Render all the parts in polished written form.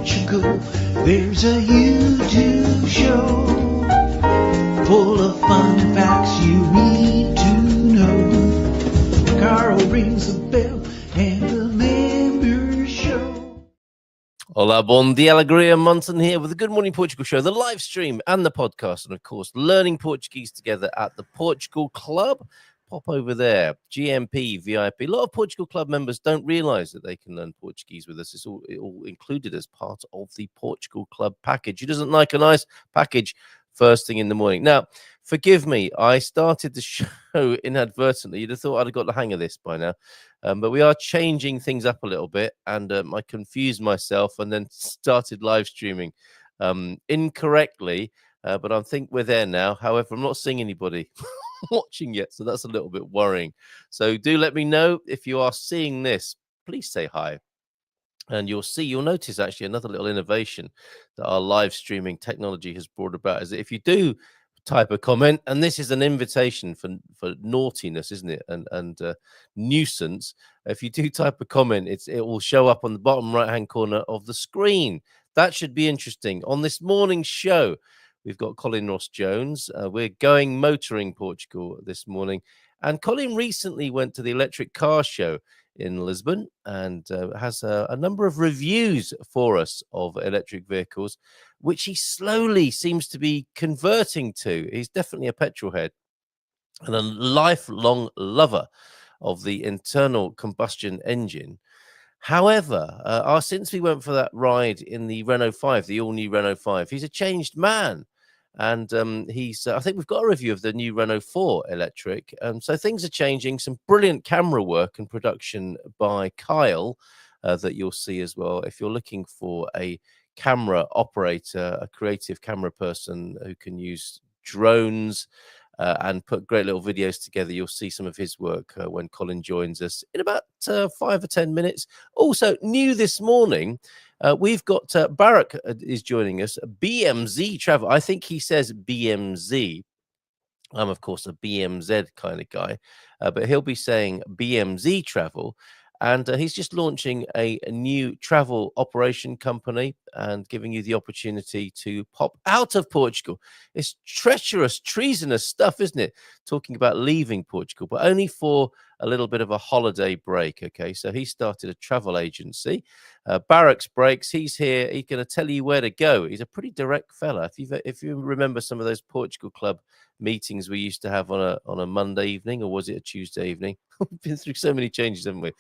Portugal. There's a YouTube show full of fun facts you need to know. Carl rings the bell and the members show. Hola, bon dia, alegria, Munson here with the Good Morning Portugal show, the live stream and the podcast, and of course, learning Portuguese together at the Portugal Club. Pop over there, GMP, VIP. A lot of Portugal Club members don't realize that they can learn Portuguese with us. It's all included as part of the Portugal Club package. Who doesn't like a nice package first thing in the morning? Now, forgive me, I started the show inadvertently. You'd have thought I'd have got the hang of this by now. But we are changing things up a little bit, and I confused myself and then started live streaming incorrectly. But I think we're there now. However, I'm not seeing anybody watching yet, so that's a little bit worrying. So do let me know if you are seeing this. Please say hi. And you'll notice actually another little innovation that our live streaming technology has brought about is that if you do type a comment, and this is an invitation for naughtiness, isn't it, and nuisance. If you do type a comment, it will show up on the bottom right hand corner of the screen. That should be interesting. On this morning's show, we've got Colin Ross-Jones. We're going motoring Portugal this morning, and Colin recently went to the electric car show in Lisbon and has a number of reviews for us of electric vehicles, which he slowly seems to be converting to. He's definitely a petrol head and a lifelong of the internal combustion engine. However, since we went for that ride in the Renault 5, the all-new Renault 5, he's a changed man. And I think we've got a review of the new Renault 4 electric. So things are changing. Some brilliant camera work and production by Kyle that you'll see as well. If you're looking for a camera operator, a creative camera person who can use drones and put great little videos together, you'll see some of his work when Colin joins us in about 5 or 10 minutes. Also, new this morning, we've got Barak is joining us, BMZ Travel. I think he says BMZ. I'm, of course, a BMZ kind of guy, but he'll be saying BMZ Travel. And he's just launching a new travel operation company and giving you the opportunity to pop out of Portugal. It's treacherous, treasonous stuff, isn't it? Talking about leaving Portugal, but only for a little bit of a holiday break. Okay, so he started a travel agency. Barak's Breaks. He's here. He's going to tell you where to go. He's a pretty direct fella. If you remember some of those Portugal Club meetings we used to have on a Monday evening, or was it a Tuesday evening? We've been through so many changes, haven't we?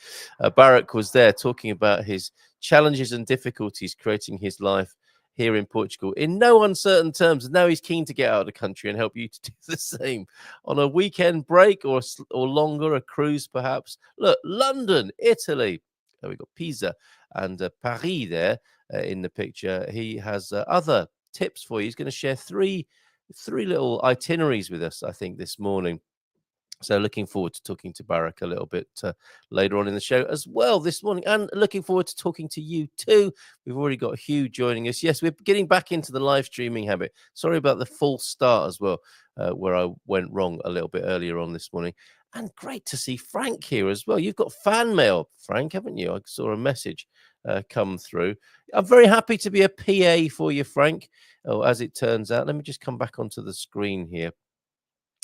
Barak was there talking about his challenges and difficulties creating his life here in Portugal in no uncertain terms. And now he's keen to get out of the country and help you to do the same on a weekend break or longer, a cruise perhaps. Look, London, Italy. We've got Pisa and Paris there in the picture. He has other tips for you. He's going to share three little itineraries with us, I think, this morning. So looking forward to talking to Barak a little bit later on in the show as well this morning, and looking forward to talking to you too. We've already got Hugh joining us. Yes, we're getting back into the live streaming habit. Sorry about the false start as well, where I went wrong a little bit earlier on this morning. And great to see Frank here as well. You've got fan mail, Frank, haven't you? I saw a message come through. I'm very happy to be a PA for you, Frank. Oh, as it turns out, let me just come back onto the screen here.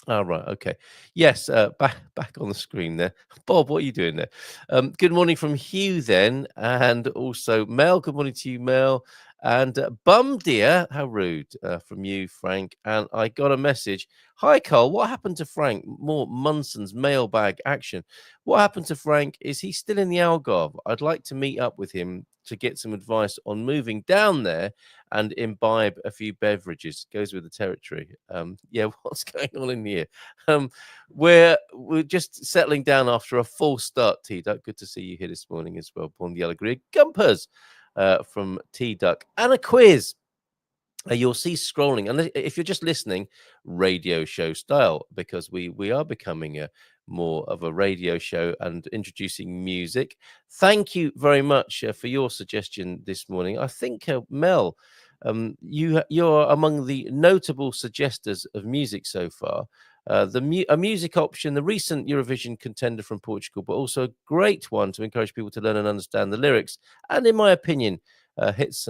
All right. Okay. Yes. Back on the screen there. Bob, what are you doing there? Good morning from Hugh then. And also Mel. Good morning to you, Mel. And Bum Dear, how rude from you, Frank. And I got a message. Hi, Carl. What happened to Frank? More Munson's mailbag action. What happened to Frank? Is he still in the Algarve? I'd like to meet up with him to get some advice on moving down there and imbibe a few beverages. Goes with the territory. Yeah, what's going on in here? We're just settling down after a false start, T-Duck. Good to see you here this morning as well. Bon dia alegria. Gumpers from T-Duck. And a quiz. You'll see scrolling, and if you're just listening, radio show style, because we are becoming more of a radio show and introducing music. Thank you very much for your suggestion this morning. I think Mel, you're among the notable suggesters of music so far. A music option, the recent Eurovision contender from Portugal, but also a great one to encourage people to learn and understand the lyrics. And in my opinion, hits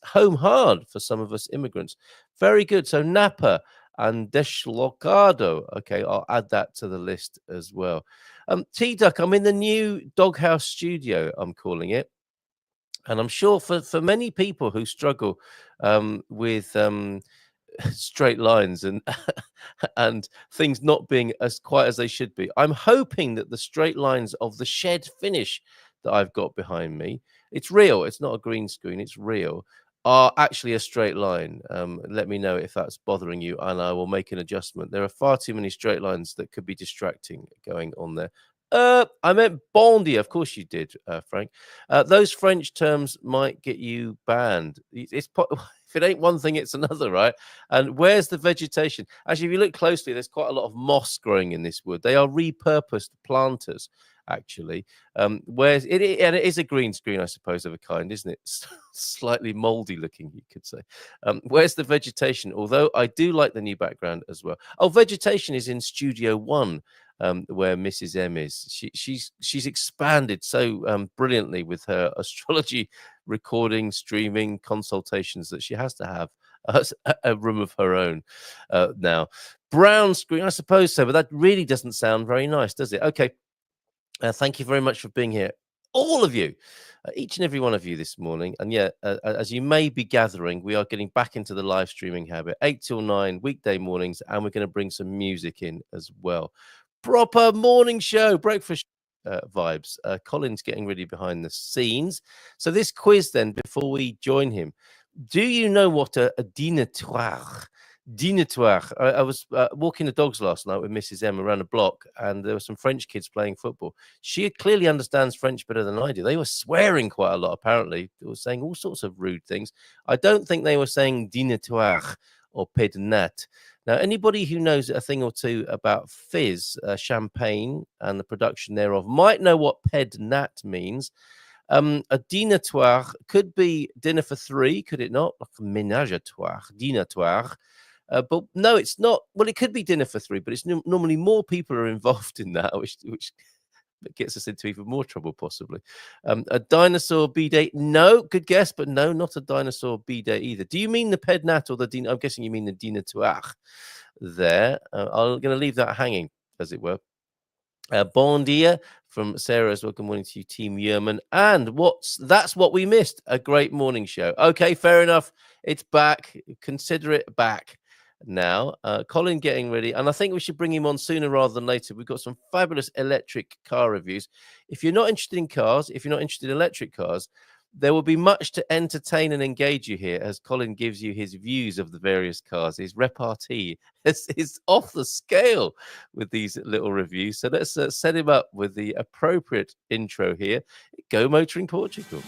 home hard for some of us immigrants. Very good. So Napa and Deslocado. Okay, I'll add that to the list as well. T-Duck, I'm in the new Doghouse studio, I'm calling it. And I'm sure for many people who struggle with straight lines and and things not being as quite as they should be, I'm hoping that the straight lines of the shed finish that I've got behind me, it's real, it's not a green screen, it's real, are actually a straight line. Let me know if that's bothering you and I will make an adjustment. There are far too many straight lines that could be distracting going on there. I meant bon dia. Of course you did, Frank. Those French terms might get you banned. If it ain't one thing, it's another, right? And where's the vegetation? Actually, if you look closely, there's quite a lot of moss growing in this wood. They are repurposed planters, actually. Where's it? And it is a green screen, I suppose, of a kind, isn't it? Slightly moldy looking, you could say. Where's the vegetation? Although I do like the new background as well. Oh, vegetation is in Studio 1. Where Mrs. M is. She's expanded so brilliantly with her astrology recording, streaming, consultations that she has to have a room of her own now. Brown screen, I suppose so, but that really doesn't sound very nice, does it? Okay. Thank you very much for being here. All of you, each and every one of you this morning. And yeah, as you may be gathering, we are getting back into the live streaming habit, 8 till 9 weekday mornings, and we're going to bring some music in as well. Proper morning show, breakfast vibes. Colin's getting ready behind the scenes. So this quiz then, before we join him, do you know what a dînatoire? Dînatoire. I was walking the dogs last night with Mrs. M around the block, and there were some French kids playing football. She clearly understands French better than I do. They were swearing quite a lot, apparently. They were saying all sorts of rude things. I don't think they were saying dînatoire or pédinat. Now, anybody who knows a thing or two about fizz, champagne, and the production thereof might know what pédinat means. A dînatoire could be dinner for three, could it not? Like a ménage à trois, dînatoire. But no, it's not. Well, it could be dinner for three, but it's normally more people are involved in that, which gets us into even more trouble, possibly. A dinosaur B-day? No, good guess, but no, not a dinosaur B-day either. Do you mean the pednat or the dînatoire? I'm guessing you mean the dînatoire there. I'm going to leave that hanging, as it were. Bon dia from Sarah as well. Good morning to you, Team Yerman. And that's what we missed. A great morning show. Okay, fair enough. It's back. Consider it back now. Colin getting ready. And I think we should bring him on sooner rather than later. We've got some fabulous electric car reviews. If you're not interested in cars, if you're not interested in electric cars, there will be much to entertain and engage you here as Colin gives you his views of the various cars. His repartee is off the scale with these little reviews. So let's set him up with the appropriate intro here. Go Motoring Portugal.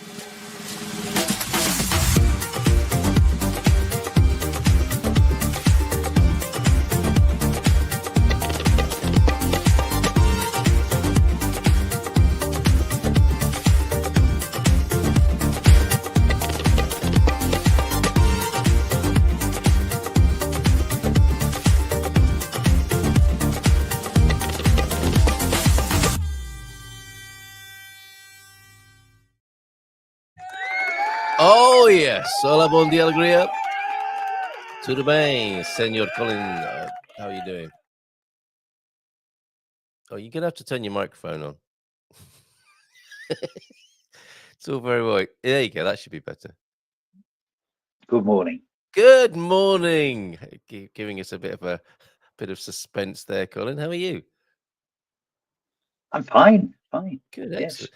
Oh, yes. Hola, bom dia, alegria. Tudo bem, Senor Colin? How are you doing? Oh, you're going to have to turn your microphone on. It's all very well. There you go. That should be better. Good morning. Good morning. Giving us a bit of suspense there, Colin. How are you? I'm fine. Fine. Good. Yes. Excellent.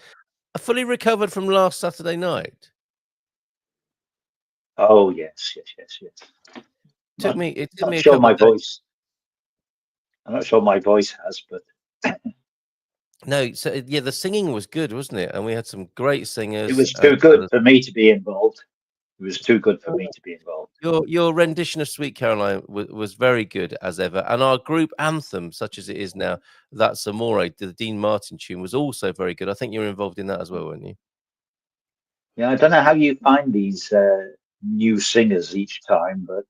I fully recovered from last Saturday night. Oh yes. It took me a I'm couple not sure my voice has, but no. So yeah, the singing was good, wasn't it? And we had some great singers. it was too good for me to be involved. It was too good for me to be involved. Your rendition of Sweet Caroline was very good as ever, and our group anthem, such as it is now, That's Amore, the Dean Martin tune, was also very good. I think you were involved in that as well, weren't you? Yeah, I don't know how you find these new singers each time, but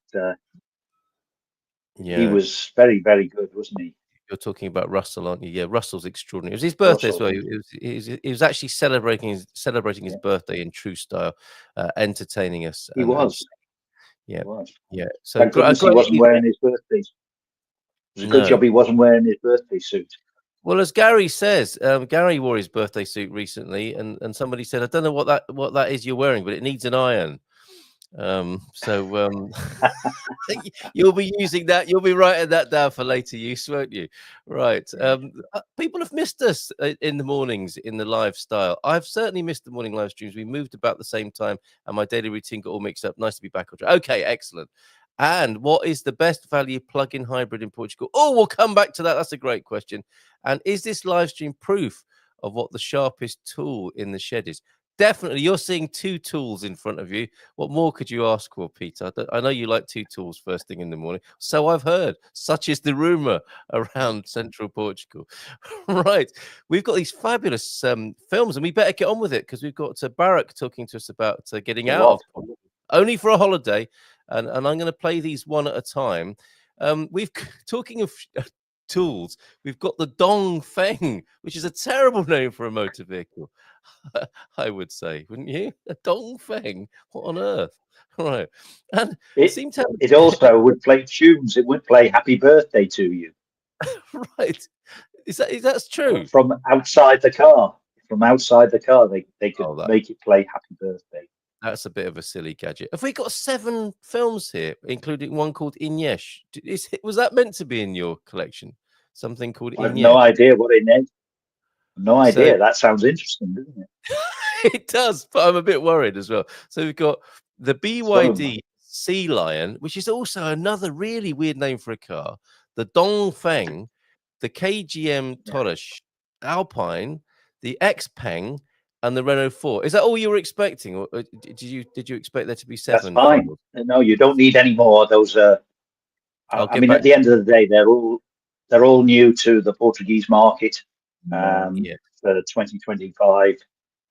he was very, very good, wasn't he? you're talking about Russell, aren't you? Yeah, Russell's extraordinary. It was his birthday as Russell, well. He was actually celebrating his yeah, birthday in true style, entertaining us. he And was. He yeah, was. yeah. So Thank a goodness he great wasn't evening. wearing his birthday. It was a good No. job he wasn't wearing his birthday suit. Well, as Gary says, Gary wore his birthday suit recently, and somebody said, "I don't know what that is you're wearing, but it needs an iron." So you'll be using that. You'll be writing that down for later use, won't you? Right. Yeah. People have missed us in the mornings in the live style. I've certainly missed the morning live streams. We moved about the same time, and my daily routine got all mixed up. Nice to be back on track. Okay, excellent. And what is the best value plug-in hybrid in Portugal? Oh, we'll come back to that. That's a great question. And is this live stream proof of what the sharpest tool in the shed is? Definitely. You're seeing two tools in front of you. What more could you ask for, Peter? I know you like two tools first thing in the morning. So I've heard. Such is the rumor around central Portugal. Right. We've got these fabulous films, and we better get on with it because we've got Barak talking to us about getting out of Portugal, only for a holiday. And I'm going to play these one at a time. We've talking of tools. We've got the Dong Feng, which is a terrible name for a motor vehicle. I would say, wouldn't you? A Dong Feng? What on earth? Right. And It also would play tunes. It would play "Happy Birthday" to you. Right. That's true? From outside the car. From outside the car, they could make it play "Happy Birthday." That's a bit of a silly gadget. Have we got 7 films here, including one called Inyesh? Was that meant to be in your collection? Something called I have Inyesh? no idea what it meant. No idea. So, That sounds interesting, doesn't it? it does, but I'm a bit worried as well. So we've got the BYD Sea Lion, which is also another really weird name for a car. The Dongfeng, the KGM Taurus Alpine, the Xpeng, and the Renault 4. Is that all you were expecting, or did you expect there to be 7? That's fine. No, you don't need any more. Those are. I mean, at the end of the day, they're all new to the Portuguese market for 2025,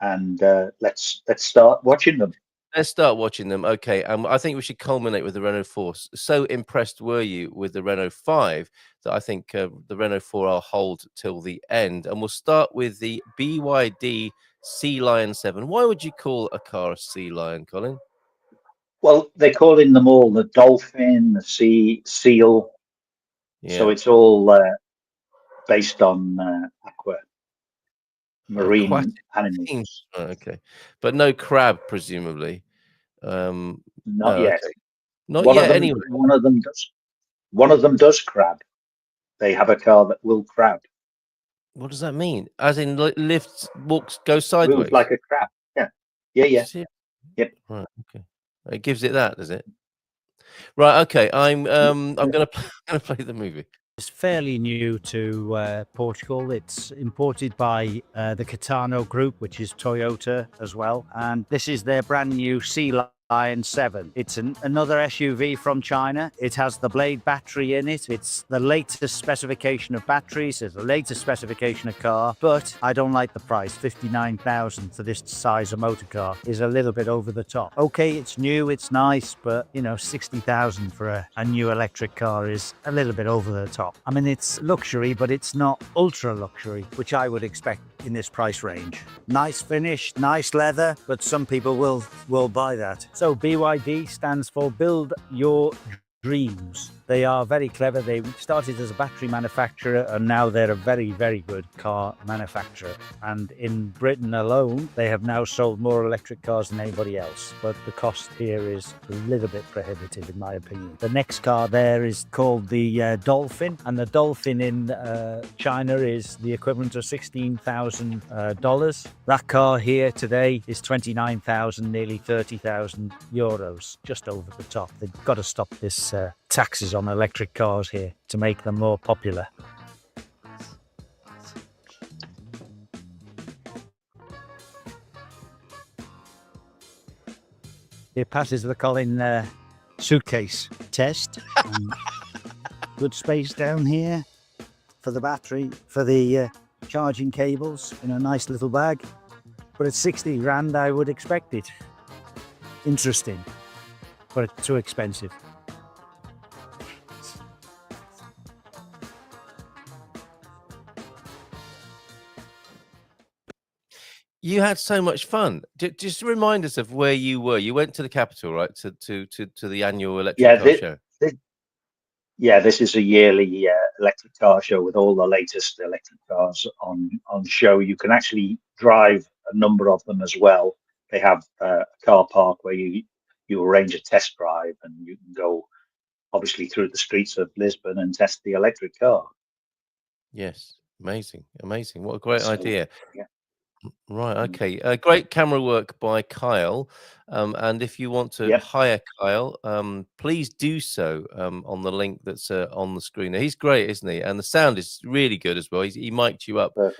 and let's start watching them. Let's start watching them. Okay. I think we should culminate with the Renault 4. So impressed were you with the Renault 5 that I think the Renault 4 I'll hold till the end. And we'll start with the BYD Sea Lion 7. Why would you call a car a Sea Lion, Colin? Well, they're calling them all the dolphin, the seal. Yeah. So it's all based on marine animals. Oh, okay, but no crab, presumably. Not yet. Okay. Not yet. Anyway, one of them does. One of them does crab. They have a car that will crab. What does that mean? As in, lifts, walks, goes sideways, moves like a crab. Yeah. Yep. Right. Okay. It gives it that, does it? Right. Okay. I'm gonna play the movie. It's fairly new to Portugal. It's imported by the Catano Group, which is Toyota as well. And this is their brand new Sea Lion 7. It's another SUV from China. It has the Blade battery in it. It's the latest specification of batteries. It's the latest specification of car. But I don't like the price. 59,000 for this size of motor car is a little bit over the top. Okay, it's new, it's nice, but 60,000 for a new electric car is a little bit over the top. I mean, it's luxury, but it's not ultra luxury, which I would expect in this price range. Nice finish, nice leather, but some people will buy that. So BYD stands for Build Your Dreams. They are very clever. They started as a battery manufacturer and now they're a very, very good car manufacturer. And in Britain alone, they have now sold more electric cars than anybody else. But the cost here is a little bit prohibitive, in my opinion. The next car there is called the Dolphin, and the Dolphin in China is the equivalent of $16,000. That car here today is 29,000, nearly 30,000 euros, just over the top. They've got to stop this taxes on electric cars here to make them more popular. It passes the Colin suitcase test. Good space down here for the battery, for the charging cables in a nice little bag. But at 60 grand, I would expect it. Interesting, but it's too expensive. You had so much fun. Just remind us of where you were. You went to the capital, right? To the annual electric car show. This is a yearly electric car show with all the latest electric cars on show. You can actually drive a number of them as well. They have a car park where you arrange a test drive, and you can go obviously through the streets of Lisbon and test the electric car. Yes, amazing. What a great idea. Yeah. Right, okay. Great camera work by Kyle. And if you want to hire Kyle, please do so on the link that's on the screen. Now, he's great, isn't he? And the sound is really good as well. He mic'd you up for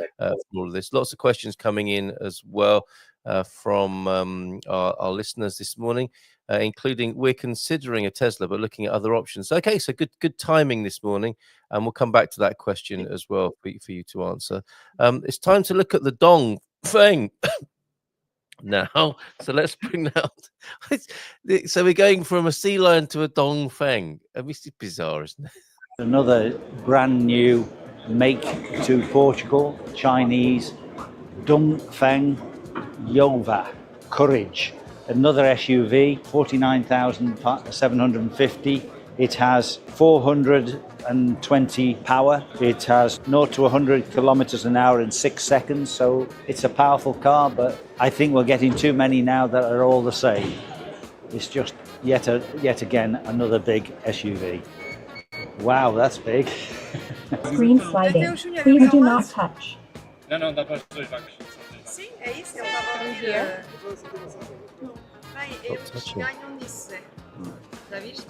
all of this. Lots of questions coming in as well from our listeners this morning, including we're considering a Tesla, but looking at other options. Okay, so good timing this morning. And we'll come back to that question as well for you to answer. It's time to look at the dong thing now. So let's bring that out. So we're going from a sea lion to a dong feng. It's bizarre, isn't it? Another brand new make to Portugal, Chinese Dongfeng Yova Courage. Another SUV, 49,750. It has 420 power. It has 0 to 100 kilometers an hour in 6 seconds. So it's a powerful car, but I think we're getting too many now that are all the same. It's just yet again another big SUV. Wow, that's big. Screen sliding. Please do not touch. Não, dá para os dois bancos. Sim, é isso. Eu estava a ver. Bem, eles ganham nisso, né? Já viste?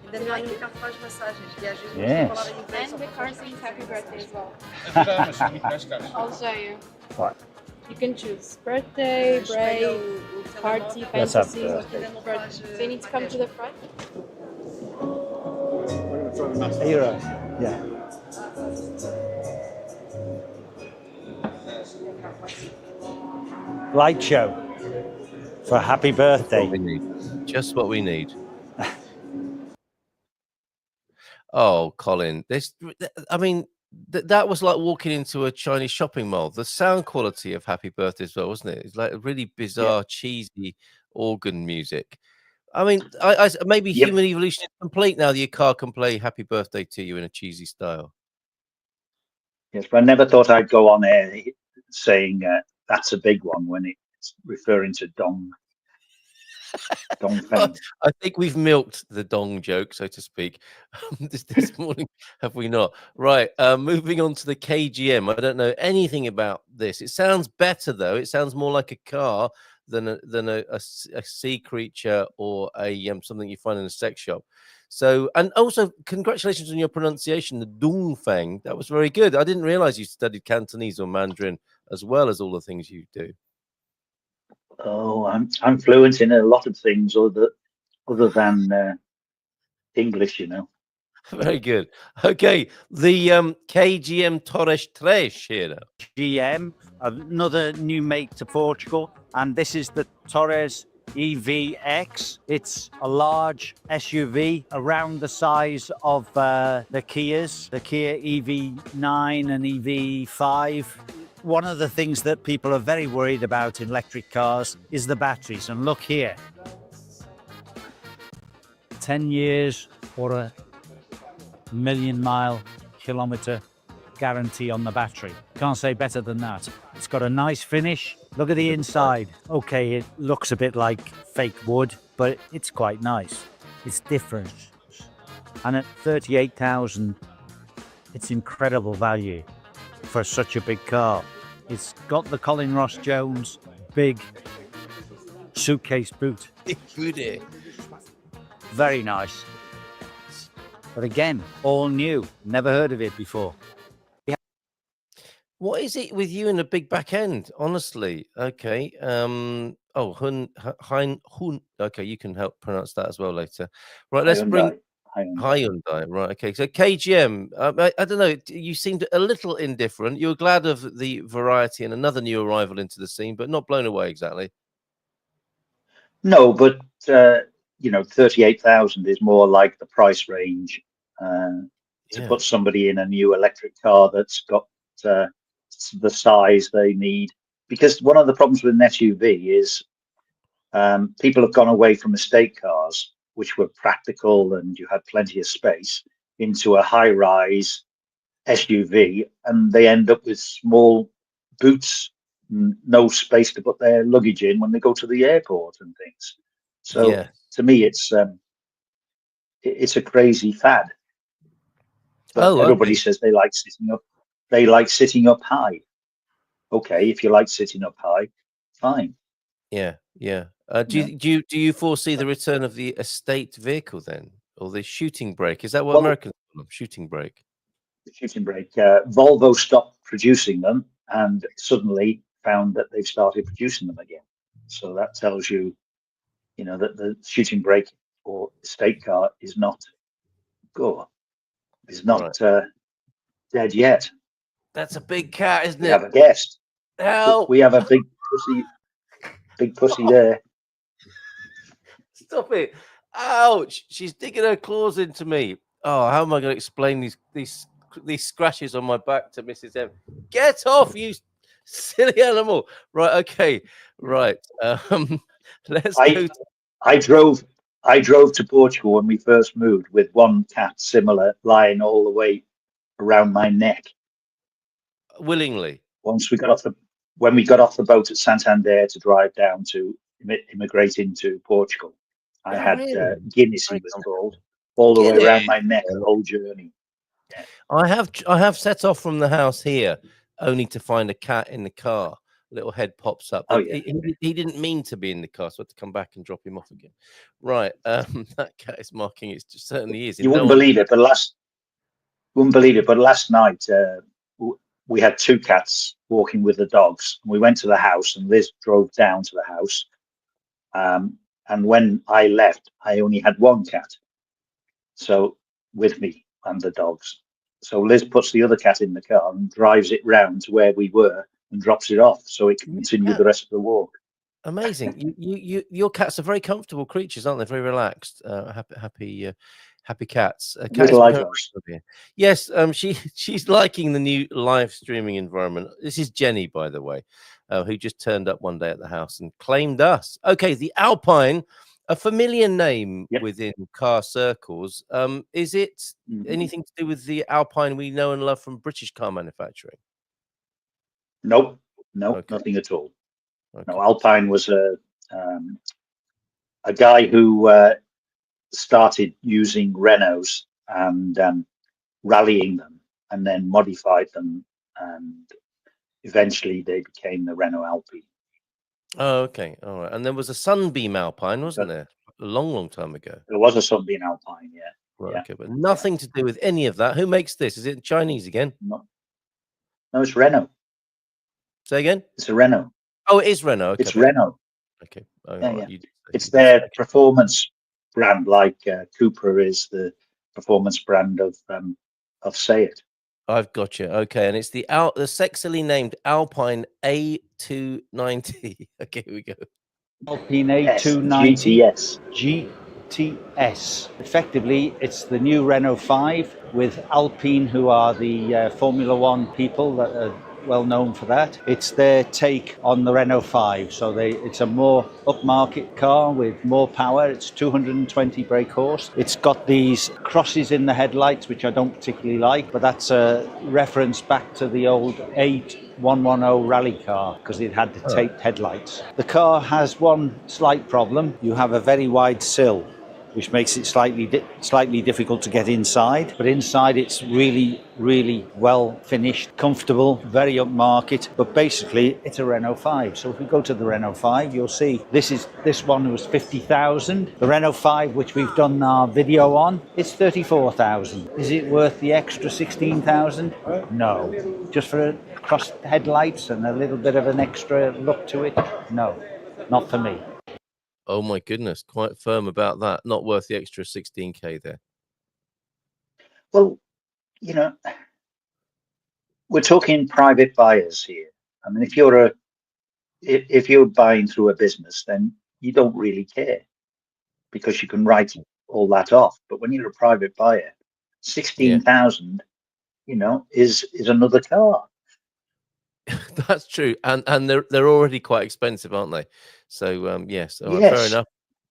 Ainda não há nenhum carro que faz massagens. E às vezes Yes. falar em inglês. And the car sings happy birthday as well. É verdade, mas são muito mais caros. I'll show you. What? You can choose birthday, brave, party, Let's have fantasy, birthday. So you need to come to the front. You're right. Yeah. Light show for happy birthday. Just what we need. Oh, Colin, that was like walking into a Chinese shopping mall. The sound quality of Happy Birthday as well, wasn't it? It's like a really bizarre, cheesy organ music. I mean, maybe human evolution is complete now that your car can play Happy Birthday to you in a cheesy style. Yes, but I never thought I'd go on air saying that's a big one when it's referring to Dong. Dongfeng. I think we've milked the dong joke, so to speak, this morning, have we not? Right, moving on to the KGM. I don't know anything about this. It sounds better, though. It sounds more like a car than a sea creature or a something you find in a sex shop. So, and also, congratulations on your pronunciation, the Dongfeng. That was very good. I didn't realize you studied Cantonese or Mandarin as well as all the things you do. Oh, I'm fluent in a lot of things other than English, you know. Very good. Okay, the KGM Torres 3 here. GM, another new make to Portugal, and this is the Torres EVX. It's a large SUV around the size of the Kias, the Kia EV9 and EV5. One of the things that people are very worried about in electric cars is the batteries. And look here, 10 years or a 1,000,000 kilometer guarantee on the battery. Can't say better than that. It's got a nice finish. Look at the inside. Okay, it looks a bit like fake wood, but it's quite nice. It's different. And at 38,000, it's incredible value for such a big car. It's got the Colin Ross Jones big suitcase boot. Very nice. But again, all new. Never heard of it before. What is it with you and the big back end? Honestly, okay. Hun. Okay, you can help pronounce that as well later. Right, let's bring Hyundai. Right, okay. So KGM. I don't know. You seemed a little indifferent. You were glad of the variety and another new arrival into the scene, but not blown away exactly. No, but 38,000 is more like the price range to put somebody in a new electric car that's got the size they need because one of the problems with an SUV is people have gone away from estate cars, which were practical and you had plenty of space, into a high-rise SUV, and they end up with small boots, no space to put their luggage in when they go to the airport and things. So to me, it's a crazy fad. But everybody says they like sitting up. They like sitting up high. Okay, if you like sitting up high, fine. Yeah. Do you foresee the return of the estate vehicle then, or the shooting brake? Is that what Americans call them? Shooting brake. The shooting brake. Volvo stopped producing them and suddenly found that they've started producing them again. So that tells you, that the shooting brake or estate car is not dead yet. That's a big cat, isn't it? We have a guest. Help! We have a big pussy there. Stop it! Ouch! She's digging her claws into me. Oh, how am I going to explain these scratches on my back to Mrs. M? Get off, you silly animal! Right, okay, right. Let's go. I drove to Portugal when we first moved with one cat similar lying all the way around my neck. Willingly. When we got off the boat at Santander to drive down to immigrate into Portugal, I had Guinness, he was called, all the way around my neck the whole journey. Yeah. I have set off from the house here only to find a cat in the car. Little head pops up. He didn't mean to be in the car, so I had to come back and drop him off again. Right. That cat is marking it. Certainly is. You wouldn't believe it, but last night we had two cats walking with the dogs. And we went to the house, and Liz drove down to the house. And when I left, I only had one cat, so with me and the dogs. So Liz puts the other cat in the car and drives it round to where we were and drops it off so it can continue the rest of the walk. Amazing. Your cats are very comfortable creatures, aren't they? Very relaxed, happy cats. Yes, she's liking the new live streaming environment. This is Jenny, by the way, who just turned up one day at the house and claimed us. Okay, the Alpine, a familiar name within car circles. Is it anything to do with the Alpine we know and love from British car manufacturing? Nope, nothing at all. Okay. No, Alpine was a guy who started using Renaults and rallying them, and then modified them, and eventually they became the Renault Alpine. Oh, okay, all right. And there was a Sunbeam Alpine, wasn't there? A long time ago. There was a Sunbeam Alpine, yeah. Right, okay, but nothing to do with any of that. Who makes this? Is it Chinese again? No, it's Renault. Say again? It's a Renault. Oh, it is Renault. Okay, it's Renault. Okay. It's their performance brand, like Cupra is the performance brand of Seat. I've got you. Okay, and it's the sexily named Alpine A290. Okay, here we go. Alpine A290 GTS. GTS. Effectively, it's the new Renault 5 with Alpine, who are the Formula One people that are well known for that. It's their take on the Renault 5. So it's a more upmarket car with more power. It's 220 brake horse. It's got these crosses in the headlights, which I don't particularly like, but that's a reference back to the old 8110 rally car, because it had the taped headlights. The car has one slight problem. You have a very wide sill, which makes it slightly difficult to get inside. But inside it's really well finished, comfortable, very upmarket. But basically it's a Renault 5. So if we go to the Renault 5, you'll see this one was 50,000. The Renault 5, which we've done our video on, it's 34,000. Is it worth the extra 16,000? No. Just for crossed headlights and a little bit of an extra look to it? No, not for me. Oh my goodness, quite firm about that. Not worth the extra 16k there. Well, we're talking private buyers here. I mean, if you're buying through a business, then you don't really care because you can write all that off. But when you're a private buyer, 16,000, is another car. That's true, and they're already quite expensive, aren't they? So yes, all right, fair Yes. enough.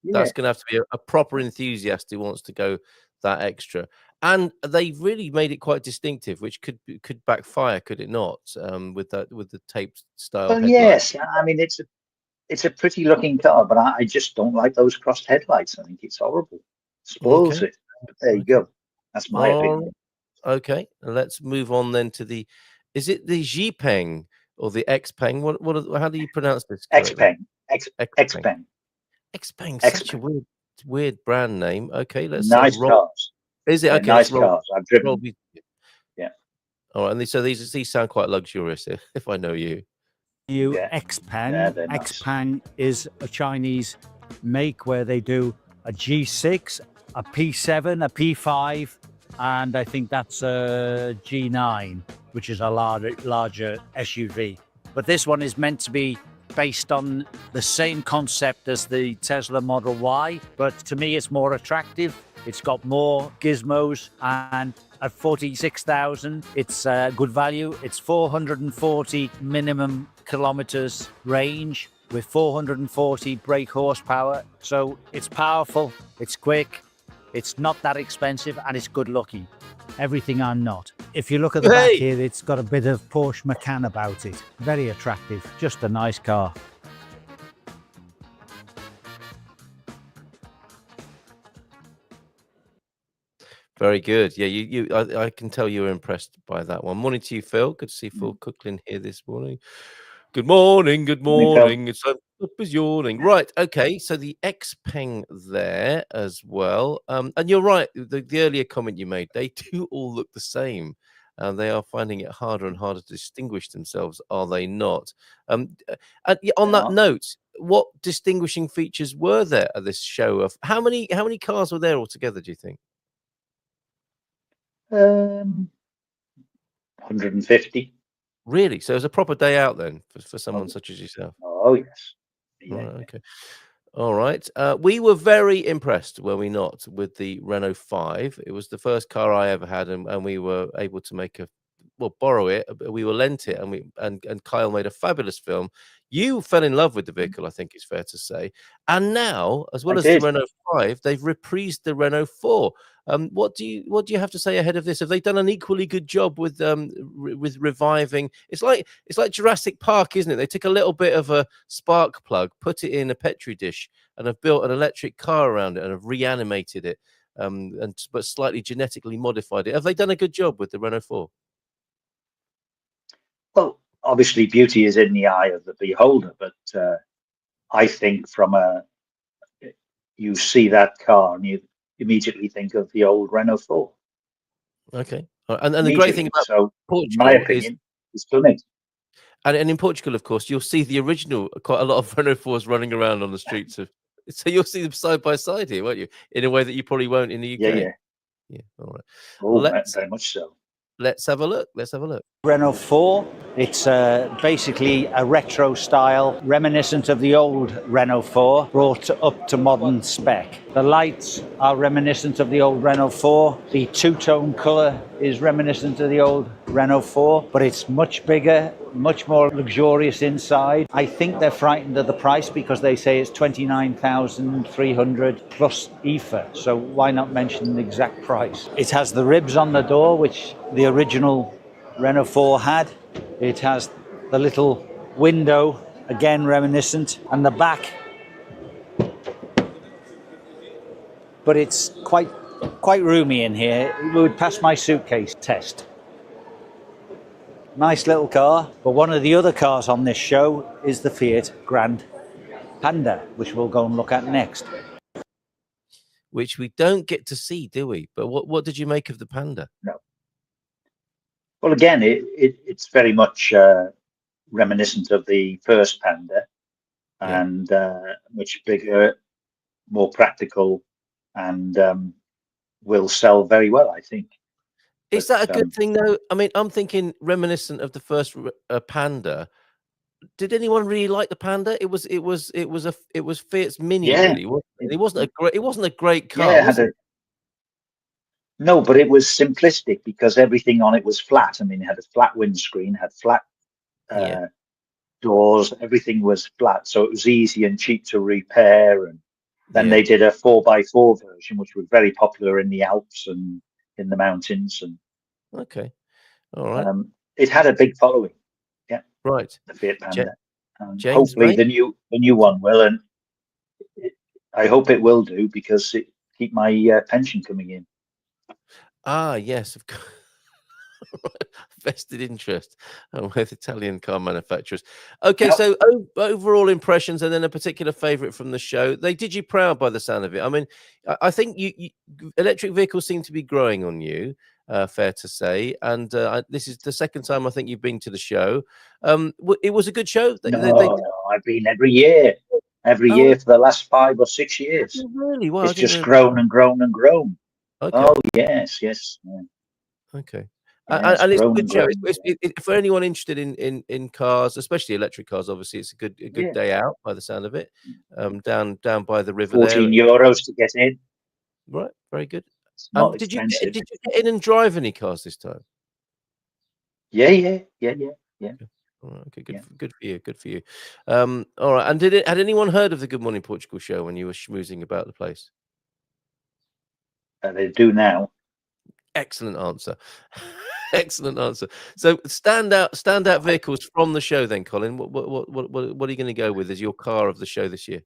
Yeah. That's going to have to be a proper enthusiast who wants to go that extra. And they've really made it quite distinctive, which could backfire, could it not? With the tape style Well, headlights. yes. I mean, it's a pretty looking car, but I just don't like those crossed headlights. I think it's horrible. Spoils Okay. it. But there you go. That's my opinion. Okay, let's move on then to the. Is it the Xpeng or the Xpeng? How do you pronounce this correctly? Xpeng. Xpeng, such a weird brand name. Okay, let's Nice roll. cars. Is it They're okay? nice Let's roll. cars. I've driven. Roll. Yeah. All right, and so these sound quite luxurious, if I know you. Xpeng. Yeah, they're nice. Xpeng is a Chinese make where they do a G6, a P7, a P5, and I think that's a G9, which is a larger SUV. But this one is meant to be based on the same concept as the Tesla Model Y, but to me it's more attractive. It's got more gizmos, and at 46,000 it's good value. It's 440 minimum kilometers range with 440 brake horsepower, so it's powerful, it's quick, it's not that expensive, and it's good looking. Everything I'm not. If you look at the back here, it's got a bit of Porsche Macan about it. Very attractive, just a nice car. Very good. Yeah, I can tell you were impressed by that one. Morning to you, Phil. Good to see Phil Cooklin here this morning. Good morning. Good morning. It's up as yawning. Right. Okay. So the Xpeng there as well. And you're right. The earlier comment you made, they do all look the same. They are finding it harder and harder to distinguish themselves, are they not? On that note, what distinguishing features were there at this show? Of how many cars were there altogether, do you think? 150. Really? So it was a proper day out then for someone such as yourself? Oh, yes. Yeah. Right, okay. All right. We were very impressed, were we not, with the Renault 5. It was the first car I ever had, and we were able to borrow it. We were lent it, and Kyle made a fabulous film. You fell in love with the vehicle, I think it's fair to say. And now, as well as the Renault 5, they've reprised the Renault 4. What do you have to say ahead of this? Have they done an equally good job with reviving? It's like Jurassic Park, isn't it? They took a little bit of a spark plug, put it in a petri dish, and have built an electric car around it and have reanimated it, but slightly genetically modified it. Have they done a good job with the Renault 4? Well, obviously, beauty is in the eye of the beholder, but I think you see that car and you immediately think of the old Renault 4. Okay, and the great thing about Portugal, my opinion, is stunning. And in Portugal, of course, you'll see the original, quite a lot of Renault 4s running around on the streets of. So you'll see them side by side here, won't you? In a way that you probably won't in the UK. Yeah. All right. Oh, very much so. Let's have a look. Renault 4. It's basically a retro style, reminiscent of the old Renault 4, brought up to modern spec. The lights are reminiscent of the old Renault 4. The two-tone colour is reminiscent of the old Renault 4, but it's much bigger, much more luxurious inside. I think they're frightened of the price because they say it's 29,300 plus IFA. So why not mention the exact price? It has the ribs on the door, which the original Renault 4 had. It has the little window, again reminiscent, and the back. But it's quite roomy in here. It would pass my suitcase test. Nice little car. But one of the other cars on this show is the Fiat Grand Panda, which we'll go and look at next. Which we don't get to see, do we? But what did you make of the Panda? No. Well, again, it's very much reminiscent of the first Panda, and much bigger, more practical, and will sell very well, I think. Is that a good thing, though? I mean, I'm thinking reminiscent of the first Panda. Did anyone really like the Panda? It was Fiat's Mini, really. It wasn't a great car. Was it? No, but it was simplistic because everything on it was flat. I mean, it had a flat windscreen, had flat doors. Everything was flat, so it was easy and cheap to repair. And then they did a 4x4 version, which was very popular in the Alps and in the mountains. And all right, it had a big following. Yeah, right. The Fiat Panda. And James, hopefully mate? the new one will, and I hope it will do, because it keep my pension coming in. Ah, yes, of course. Vested interest with Italian car manufacturers. Okay, so overall impressions, and then a particular favourite from the show. They did you proud by the sound of it. I mean, I think you electric vehicles seem to be growing on you. Fair to say, and this is the second time I think you've been to the show. It was a good show. No, I've been every year for the last 5 or 6 years. Really? Well, it's just grown and grown and grown. Okay. Oh yes. Yeah. Okay. Yeah, and it's a good show. For anyone interested in cars, especially electric cars, obviously it's a good day out by the sound of it. Down by the river. 14 euros to get in. Right, very good. It's not Did you expensive. get in and drive any cars this time? Yeah. Okay, good for you. All right. And had anyone heard of the Good Morning Portugal show when you were schmoozing about the place? They do now. Excellent answer. Excellent answer. So standout vehicles from the show then, Colin. What are you going to go with as your car of the show this year?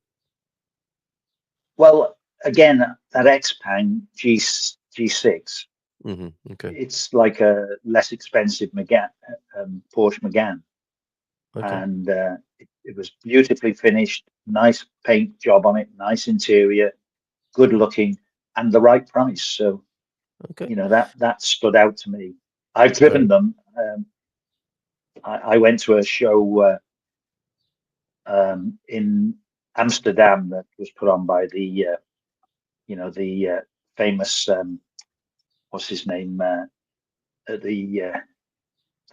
Well, again, that Xpeng G6. Okay. It's like a less expensive Porsche Megane. Okay. And it was beautifully finished, nice paint job on it, nice interior, good looking, and the right price. So, that stood out to me. I've driven them. I went to a show in Amsterdam that was put on by the famous what's his name, the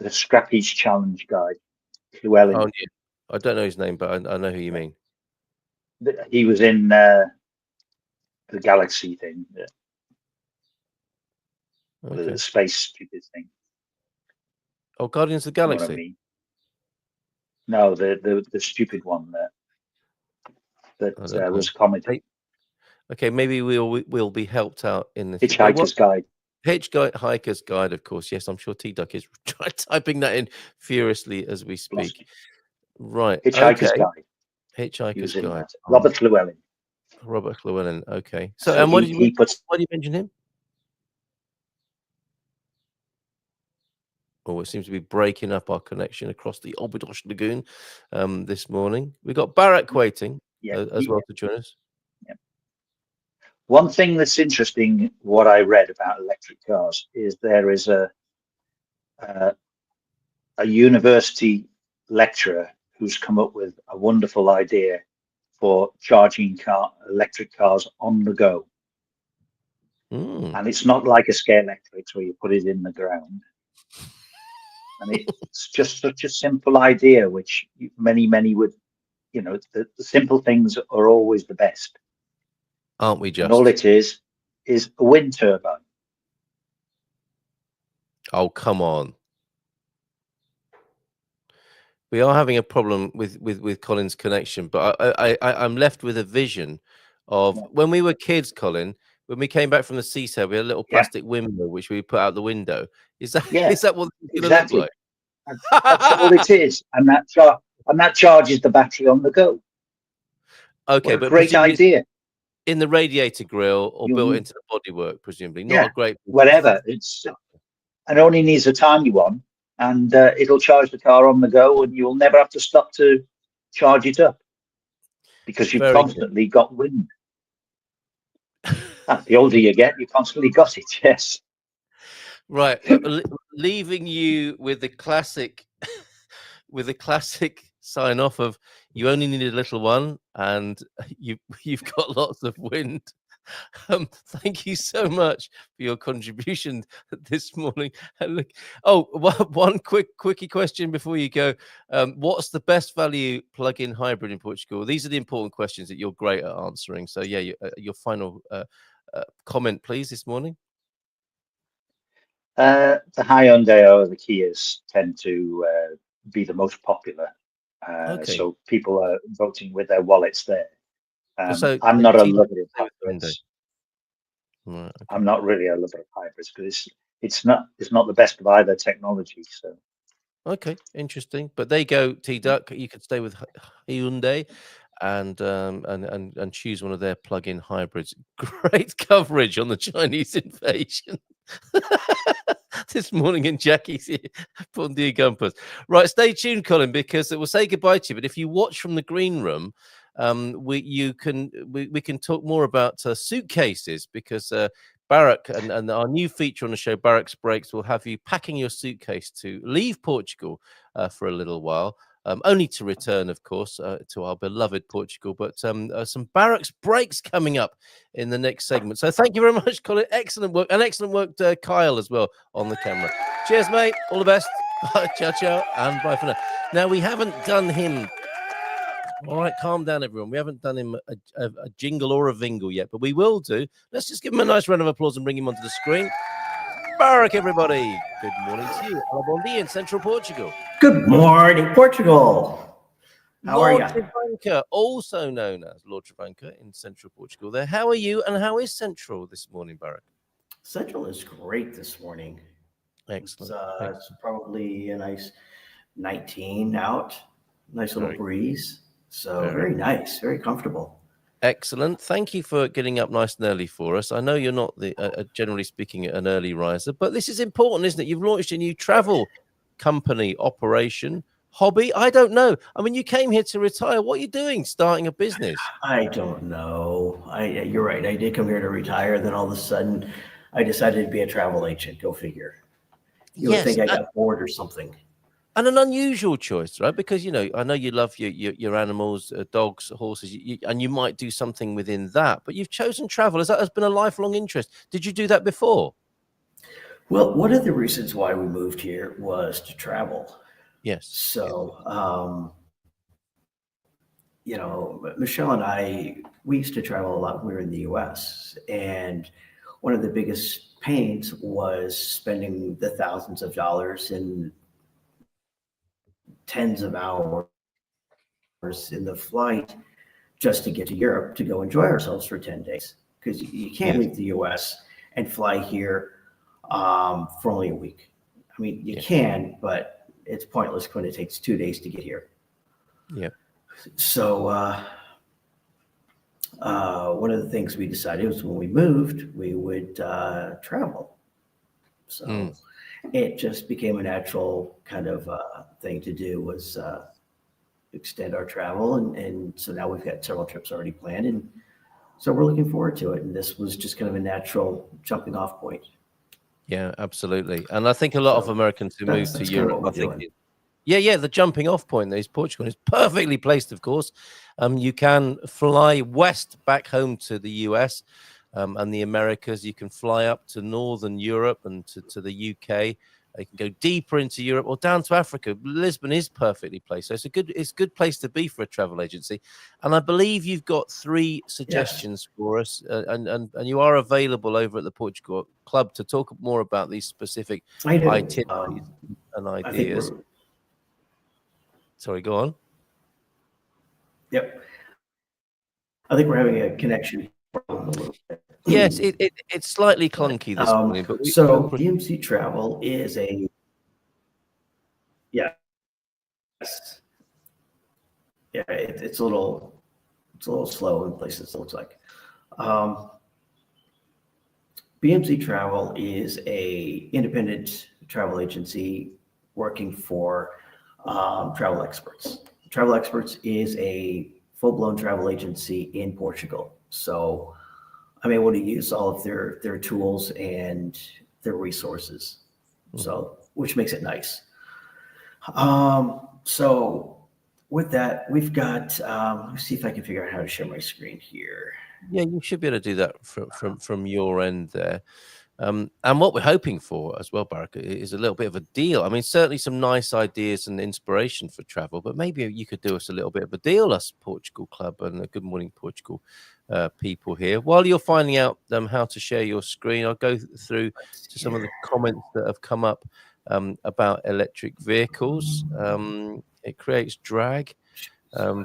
Scrappies Challenge guy, Llewellyn. Oh, yeah. I don't know his name, but I know who you mean. He was in the Galaxy thing, the space stupid thing. Oh, Guardians of the Galaxy. You know what I mean? No, the stupid one that was comedy. Okay, maybe we'll be helped out in the Hitchhiker's Guide. Hitchhiker's Guide, of course. Yes, I'm sure T-Duck is typing that in furiously as we speak. Right. Hitchhiker's Guide. Hitchhiker's Guide. Robert Llewellyn. Robert Llewellyn. Okay. So and what did you mention him? Oh, it seems to be breaking up our connection across the Obidos Lagoon this morning. We've got Barak waiting as well to join us. Yeah. One thing that's interesting, what I read about electric cars, is there is a university lecturer who's come up with a wonderful idea for charging electric cars on the go. And it's not like a Scalextric where you put it in the ground. And it's just such a simple idea, which many would, the simple things are always the best. Aren't we just? And all it is a wind turbine. Oh, come on. We are having a problem with Colin's connection, but I'm left with a vision of when we were kids, Colin. When we came back from the seaside, we had a little plastic windmill which we put out the window. Is that what it's going to look like? That's all it is, and that charges the battery on the go. Okay, but great idea. In the radiator grill or built into the bodywork, presumably. Not a great whatever. And only needs a tiny one, and it'll charge the car on the go, and you'll never have to stop to charge it up because you've constantly got wind. The older you get, you constantly got it. Yes. Right, leaving you with the classic, sign off of you only need a little one, and you've got lots of wind. Thank you so much for your contribution this morning. And look, one quickie question before you go. What's the best value plug-in hybrid in Portugal? These are the important questions that you're great at answering. So yeah, your final comment, please, this morning. The Hyundai or the Kias tend to be the most popular. Okay. So people are voting with their wallets there. So I'm not a T-Duck lover of stay with Hyundai. hybrids. Right, okay. I'm not really a lover of hybrids because it's not the best of either technology. So Okay, interesting. But there you go, T-Duck. You could stay with Hyundai and choose one of their plug-in hybrids. Great coverage on the Chinese invasion this morning in Jackie's here. Bon dia, Gumpers. Right, stay tuned, Colin, because we'll say goodbye to you. But if you watch from the green room, we can talk more about suitcases because Barak and our new feature on the show, Barak's Breaks, will have you packing your suitcase to leave Portugal for a little while. Only to return, of course, to our beloved Portugal. But some Barak's Breaks coming up in the next segment. So thank you very much, Colin. Excellent work. And excellent work, Kyle, as well, on the camera. Cheers, mate. All the best. Ciao, ciao. And bye for now. Now, we haven't done him. All right, calm down, everyone. We haven't done him a jingle or a vingle yet, but we will do. Let's just give him a nice round of applause and bring him onto the screen. Barak, everybody. Good morning to you. Hola, bon dia in central Portugal. Good morning, Portugal. How are you? Lord Travanca, also known as Lord Travanca in central Portugal. There. How are you and how is Central this morning, Barak? Central is great this morning. Excellent. It's probably a nice 19 out. Nice little breeze. So very nice, very comfortable. Excellent. Thank you for getting up nice and early for us. I know you're not the generally speaking an early riser, but this is important, isn't it? You've launched a new travel company operation, hobby. I don't know. I mean, you came here to retire. What are you doing? Starting a business? I don't know. You're right. I did come here to retire. Then all of a sudden, I decided to be a travel agent. Go figure. You would think I got bored or something. And an unusual choice, right? Because, you know, I know you love your animals, dogs, horses, and you might do something within that, but you've chosen travel. That has been a lifelong interest. Did you do that before? Well, one of the reasons why we moved here was to travel. Yes. So, you know, Michelle and I, we used to travel a lot when we were in the US. And one of the biggest pains was spending the thousands of dollars in tens of hours in the flight just to get to Europe to go enjoy ourselves for 10 days. Because you can't leave the US and fly here for only a week. I mean, you can, but it's pointless when it takes 2 days to get here. Yeah. So one of the things we decided was when we moved, we would travel. So it just became a natural kind of thing to do was extend our travel. And so now we've got several trips already planned. And so we're looking forward to it. And this was just kind of a natural jumping off point. Yeah, absolutely. And I think a lot of Americans who move to Europe, I think, the jumping off point there is Portugal. It's perfectly placed, of course. You can fly west back home to the US and the Americas. You can fly up to Northern Europe and to the UK. You can go deeper into Europe or down to Africa. Lisbon is perfectly placed. So it's a good place to be for a travel agency. And I believe you've got 3 suggestions for us. And you are available over at the Portugal Club to talk more about these specific itineraries and ideas. Sorry, go on. Yep. I think we're having a connection problem a little bit. Yes, it's slightly clunky this morning. But so DMC Travel is it's a little slow in places, it looks like. BMC Travel is a independent travel agency working for Travel Experts. Travel Experts is a full-blown travel agency in Portugal. So I'm able to use all of their tools and their resources. So, which makes it nice. So with that, we've got, let's see if I can figure out how to share my screen here. Yeah, you should be able to do that from your end there. And what we're hoping for as well, Barak, is a little bit of a deal. I mean, certainly some nice ideas and inspiration for travel, but maybe you could do us a little bit of a deal, us Portugal Club and the Good Morning Portugal people here. While you're finding out how to share your screen, I'll go through to some of the comments that have come up about electric vehicles. It creates drag,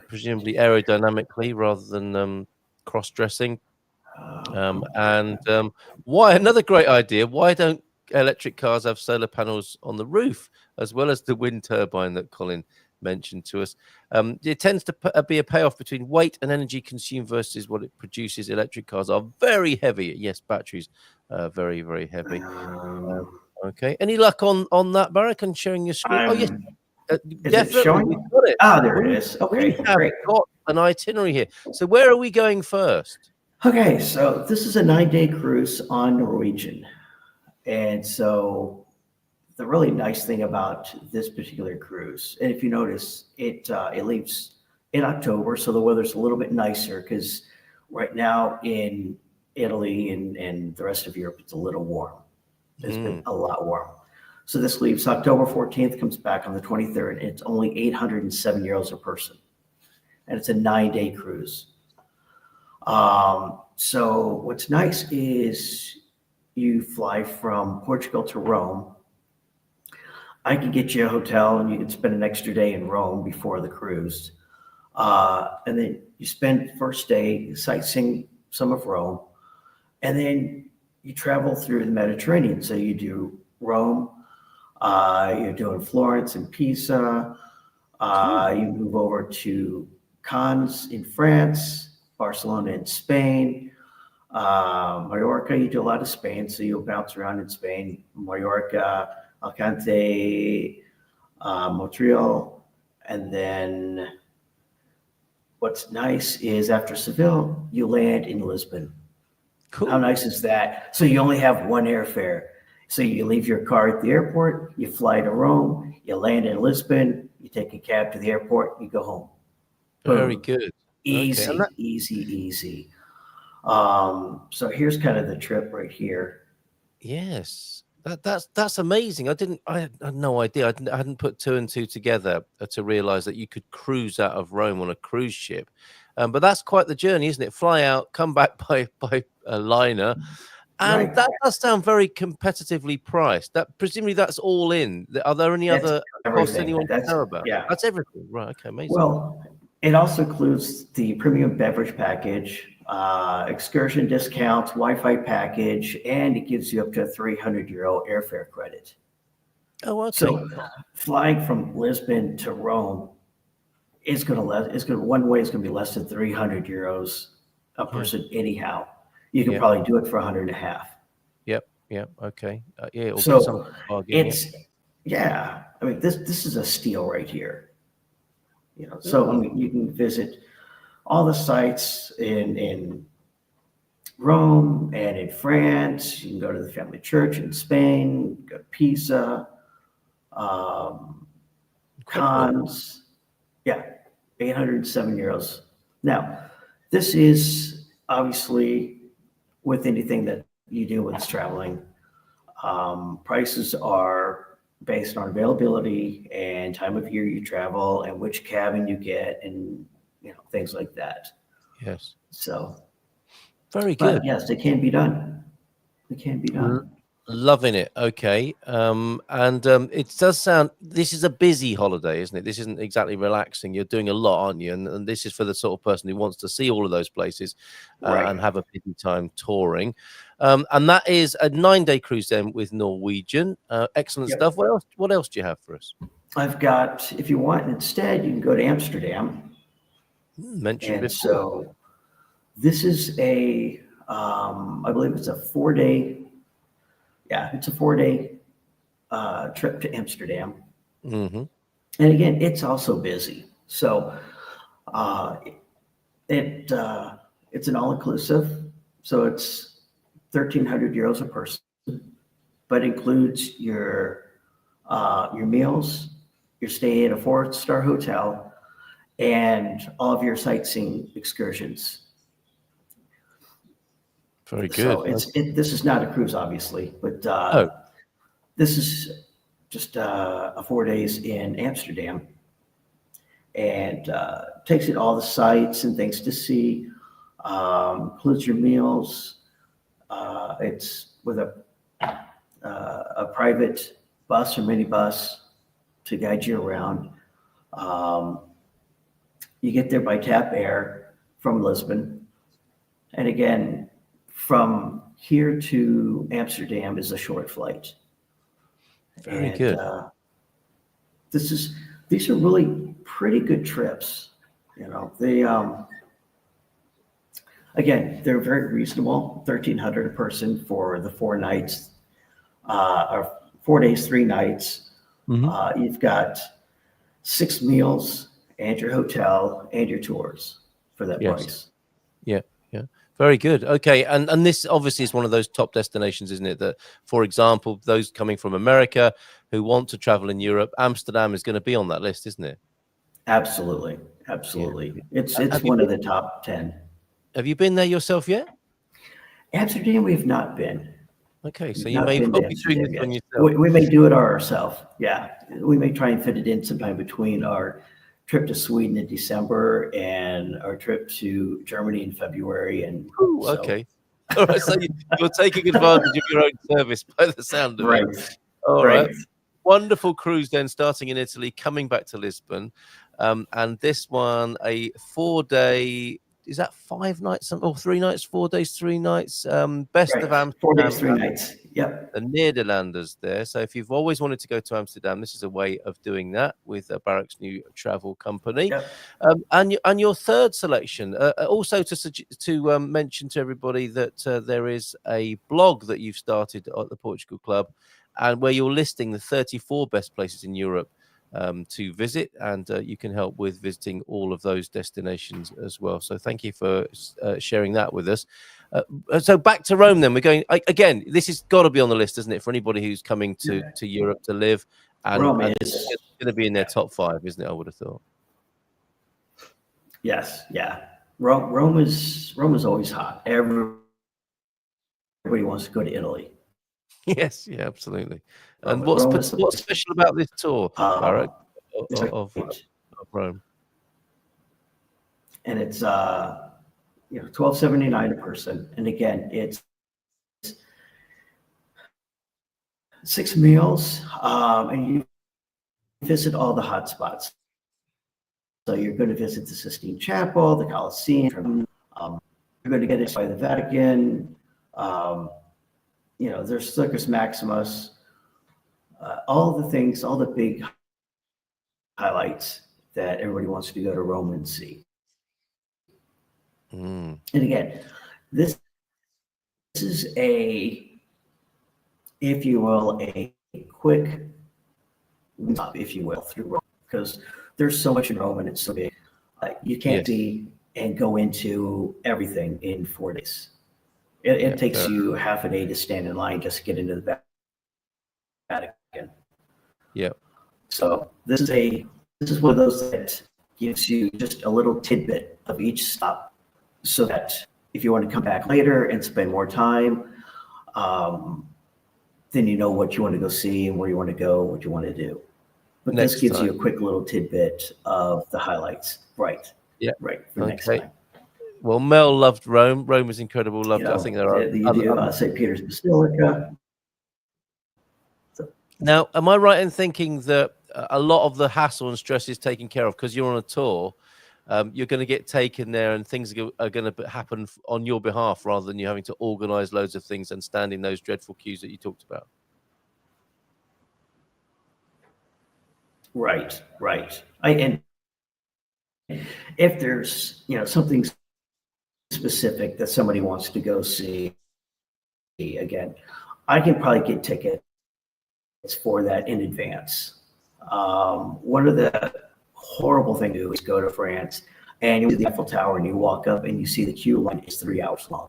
presumably aerodynamically rather than cross-dressing. Why another great idea? Why don't electric cars have solar panels on the roof as well as the wind turbine that Colin mentioned to us? It tends to be a payoff between weight and energy consumed versus what it produces. Electric cars are very heavy. Yes, batteries very, very heavy. Okay. Any luck on that, Barak, and sharing your screen? Oh, yes. Definitely. We've got it. There it is. Okay, we have great. got an itinerary here. So where are we going first? Okay, so this is a 9-day cruise on Norwegian. And so the really nice thing about this particular cruise, and if you notice, it leaves in October, so the weather's a little bit nicer because right now in Italy and the rest of Europe, it's a little warm. It's been a lot warm. So this leaves October 14th, comes back on the 23rd, and it's only 807 euros a person. And it's a 9-day cruise. So what's nice is you fly from Portugal to Rome. I can get you a hotel and you can spend an extra day in Rome before the cruise. And then you spend first day sightseeing some of Rome. And then you travel through the Mediterranean. So you do Rome, you're doing Florence and Pisa. You move over to Cannes in France, Barcelona in Spain, Mallorca. You do a lot of Spain, so you'll bounce around in Spain, Mallorca, Alicante, Montreal. And then what's nice is after Seville, you land in Lisbon. Cool. How nice is that? So you only have one airfare. So you leave your car at the airport, you fly to Rome, you land in Lisbon, you take a cab to the airport, you go home. Very good. Easy, okay. Easy. So here's kind of the trip right here. Yes, that's amazing. I had no idea. I hadn't put two and two together to realize that you could cruise out of Rome on a cruise ship. But that's quite the journey, isn't it? Fly out, come back by a liner. And that does sound very competitively priced. Presumably that's all in. Are there any other costs anyone can know about? Yeah, that's everything. Right. Okay. Amazing. Well, it also includes the premium beverage package, excursion discounts, Wi-Fi package, and it gives you up to a 300 euro airfare credit. Oh, okay. So flying from Lisbon to Rome is one way is going to be less than 300 euros a person anyhow. You can probably do it for 150. Yep. Okay. So it's I mean, this is a steal right here. So I mean, you can visit all the sites in Rome and in France. You can go to the family church in Spain, go to Pisa, Cannes. 807 euros. Now, this is obviously with anything that you do with traveling. Prices are based on availability and time of year you travel and which cabin you get and things like that. Yes. So very good. But yes, it can be done. It can be done. Loving it. Okay. It does sound, this is a busy holiday, isn't it? This isn't exactly relaxing. You're doing a lot, aren't you? And this is for the sort of person who wants to see all of those places and have a busy time touring. And that is a 9-day cruise then with Norwegian. Excellent stuff. What else do you have for us? I've got, if you want, instead, you can go to Amsterdam. Mentioned before. So this is I believe it's a 4-day. Yeah, it's a 4-day trip to Amsterdam. Mm-hmm. And again, it's also busy. So it's an all-inclusive. So it's 1,300 euros a person, but includes your meals, your stay at a 4-star hotel, and all of your sightseeing excursions. Very good. So this is not a cruise, obviously, but this is just 4 days in Amsterdam, and takes it all the sights and things to see. Includes your meals. It's with a private bus or minibus to guide you around. You get there by TAP Air from Lisbon. And again, from here to Amsterdam is a short flight. Very good. These are really pretty good trips. They again, they're very reasonable. 1,300 a person for the 4 nights, or 4 days, 3 nights. You've got 6 meals and your hotel and your tours for that price. Yeah. Very good. Okay, and this obviously is one of those top destinations, isn't it? That, for example, those coming from America who want to travel in Europe, Amsterdam is going to be on that list, isn't it? Absolutely. Yeah. It's one of the top 10. Have you been there yourself yet? Amsterdam, we've not been. Okay, so you may well be doing this on yourself. We may do it ourselves. Yeah, we may try and fit it in sometime between our trip to Sweden in December and our trip to Germany in February. And okay. All right, so you're taking advantage of your own service by the sound of it. All right. Wonderful cruise then, starting in Italy, coming back to Lisbon. And this one, a 4-day, is that 5 nights or 3 nights, 4 days, 3 nights? Best of Amsterdam. 4 days, 3 nights. Yep. The Nederlanders there. So if you've always wanted to go to Amsterdam, this is a way of doing that with Barak's new travel company. Yep. And your third selection, also to mention to everybody that there is a blog that you've started at the Portugal Club, and where you're listing the 34 best places in Europe to visit, and you can help with visiting all of those destinations as well. So thank you for sharing that with us. So back to Rome then. We're going again. This has got to be on the list, isn't it, for anybody who's coming to Europe to live? And Rome it's going to be in their top 5, isn't it? I would have thought. Yes, yeah. Rome is always hot. Everybody wants to go to Italy. Yes, yeah, absolutely. And what's special about this tour, Barak, of Rome? And it's $12.79 a person, and again, it's 6 meals, and you visit all the hot spots. So you're going to visit the Sistine Chapel, the Colosseum. You're going to get it by the Vatican. There's Circus Maximus. All the things, all the big highlights that everybody wants to go to Rome and see. And again, this is if you will, a quick stop, if you will, through Rome, because there's so much in Rome and it's so big. You can't see and go into everything in 4 days. It takes you half a day to stand in line just to get into the Vatican. Yeah. So this is one of those that gives you just a little tidbit of each stop, so that if you want to come back later and spend more time, then you know what you want to go see and where you want to go, what you want to do. But this gives you a quick little tidbit of the highlights. Right. Yeah. Right. For next time. Well, Mel loved Rome. Rome was incredible. Loved it. I think there are St. Peter's Basilica. Now, am I right in thinking that a lot of the hassle and stress is taken care of because you're on a tour? You're going to get taken there, and things are going to happen on your behalf rather than you having to organize loads of things and stand in those dreadful queues that you talked about. Right. And if there's something specific that somebody wants to go see, again, I can probably get tickets for that in advance. One of the horrible things to do is go to France and you see the Eiffel Tower and you walk up and you see the queue line is 3 hours long.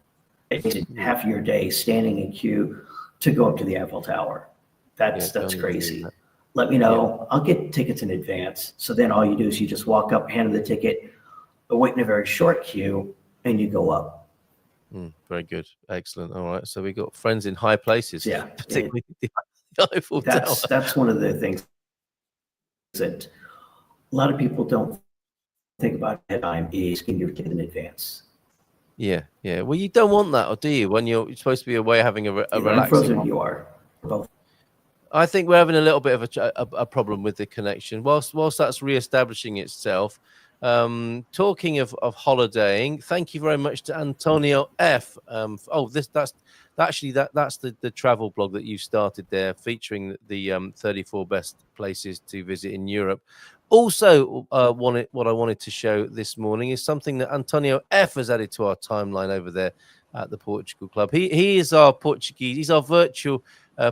It takes half your day standing in queue to go up to the Eiffel Tower. That's crazy. Let me know. I'll get tickets in advance. So then all you do is you just walk up, hand them the ticket, wait in a very short queue, and you go up. Very good. Excellent. All right. So we got friends in high places. Yeah. Particularly the Eiffel Tower. That's one of the things that a lot of people don't think about at time is getting your ticket in advance. Yeah. Well, you don't want that, or do you? When you're supposed to be away having a relaxing. Frozen, you are both. I think we're having a little bit of a problem with the connection. Whilst that's re-establishing itself, talking of holidaying, thank you very much to Antonio F. That's the travel blog that you started there, featuring the 34 best places to visit in Europe. Also, what I wanted to show this morning is something that Antonio F has added to our timeline over there at the Portugal Club. He is our Portuguese. He's our virtual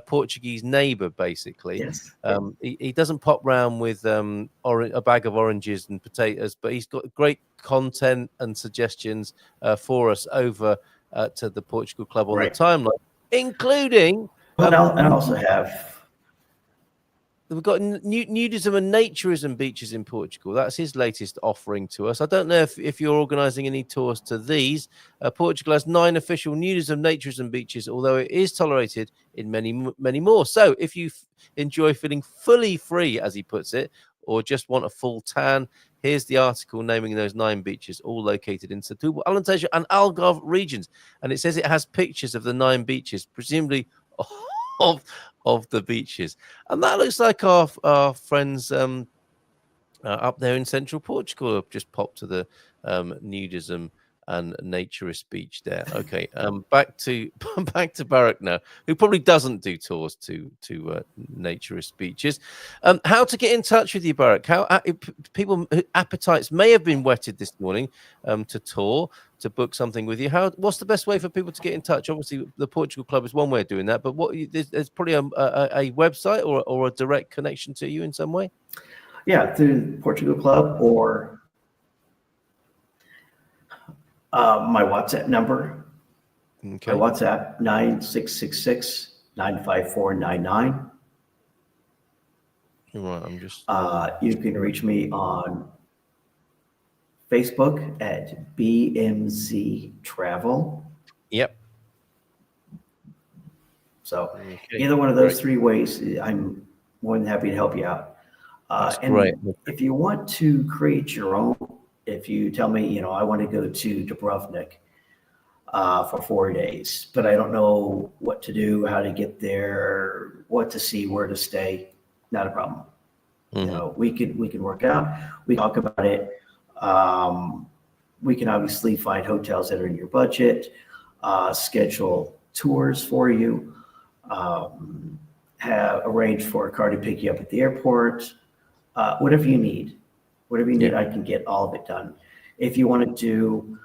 Portuguese neighbor, basically. Yes. He doesn't pop round with a bag of oranges and potatoes, but he's got great content and suggestions for us over to the Portugal Club on the timeline, including. But I also have. We've got nudism and naturism beaches in Portugal. That's his latest offering to us. I don't know if you're organising any tours to these. Portugal has 9 official nudism, naturism beaches, although it is tolerated in many more. So if you enjoy feeling fully free, as he puts it, or just want a full tan, here's the article naming those 9 beaches, all located in Setúbal, Alentejo and Algarve regions. And it says it has pictures of the 9 beaches, presumably of the beaches, and that looks like our friends up there in central Portugal have just popped to the nudism and naturist beach there. Okay, back to Barak now, who probably doesn't do tours to naturist beaches. How to get in touch with you, Barak? How people appetites may have been whetted this morning to tour, to book something with you. What's the best way for people to get in touch? Obviously, the Portugal Club is one way of doing that, but there's probably a website or a direct connection to you in some way. Yeah, through Portugal Club or my WhatsApp number. Okay. My WhatsApp 9666-95499. Right, I'm just. You can reach me on Facebook at BMZ Travel. Yep. So either one of those 3 ways, I'm more than happy to help you out. And great. If you want to create your own, if you tell me, I want to go to Dubrovnik for 4 days, but I don't know what to do, how to get there, what to see, where to stay, not a problem. Mm-hmm. We can work out. We talk about it. We can obviously find hotels that are in your budget, schedule tours for you, have arranged for a car to pick you up at the airport, whatever you need. Whatever you need, I can get all of it done. If you want to do,